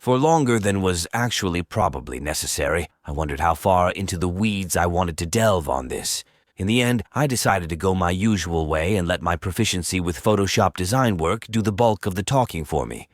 For longer than was actually probably necessary, I wondered how far into the weeds I wanted to delve on this. In the end, I decided to go my usual way and let my proficiency with Photoshop design work do the bulk of the talking for me.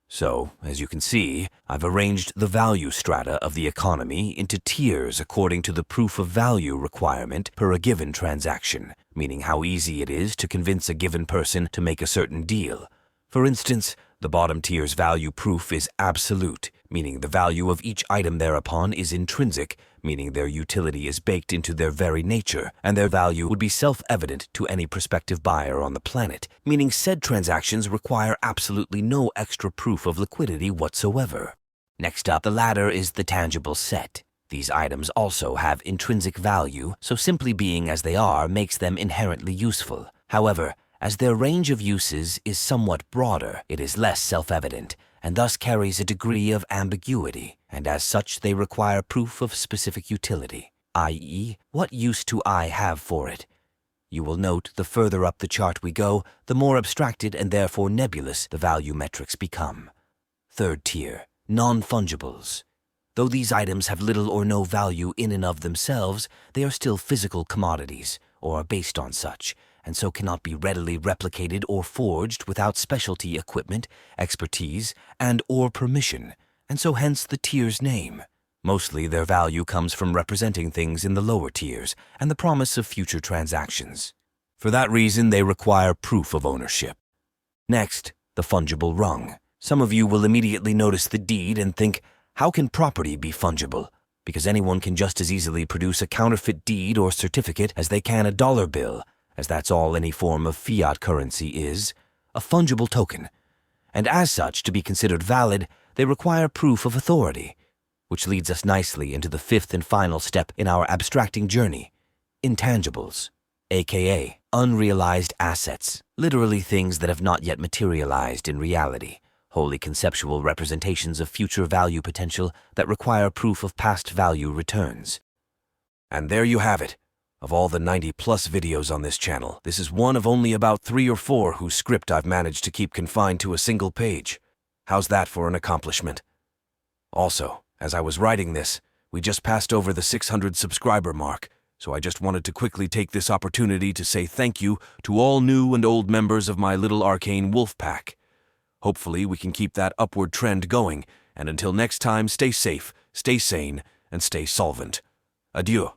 So, as you can see, I've arranged the value strata of the economy into tiers according to the proof of value requirement per a given transaction, meaning how easy it is to convince a given person to make a certain deal. For instance, the bottom tier's value proof is absolute, meaning the value of each item thereupon is intrinsic, meaning their utility is baked into their very nature, and their value would be self-evident to any prospective buyer on the planet, meaning said transactions require absolutely no extra proof of liquidity whatsoever. Next up, the ladder is the tangible set. These items also have intrinsic value, so simply being as they are makes them inherently useful. However, as their range of uses is somewhat broader, it is less self-evident, and thus carries a degree of ambiguity, and as such they require proof of specific utility, i.e., what use do I have for it? You will note the further up the chart we go, the more abstracted and therefore nebulous the value metrics become. Third tier, non-fungibles. Though these items have little or no value in and of themselves, they are still physical commodities, or are based on such, and so cannot be readily replicated or forged without specialty equipment, expertise, and/or permission, and so hence the tier's name. Mostly their value comes from representing things in the lower tiers and the promise of future transactions. For that reason, they require proof of ownership. Next, the fungible rung. Some of you will immediately notice the deed and think, how can property be fungible? Because anyone can just as easily produce a counterfeit deed or certificate as they can a dollar bill, as that's all any form of fiat currency is, a fungible token. And as such, to be considered valid, they require proof of authority, which leads us nicely into the fifth and final step in our abstracting journey, intangibles, aka unrealized assets, literally things that have not yet materialized in reality, wholly conceptual representations of future value potential that require proof of past value returns. And there you have it. Of all the 90-plus videos on this channel, this is one of only about 3 or 4 whose script I've managed to keep confined to a single page. How's that for an accomplishment? Also, as I was writing this, we just passed over the 600 subscriber mark, so I just wanted to quickly take this opportunity to say thank you to all new and old members of my little arcane Wolfe pack. Hopefully we can keep that upward trend going, and until next time, stay safe, stay sane, and stay solvent. Adieu.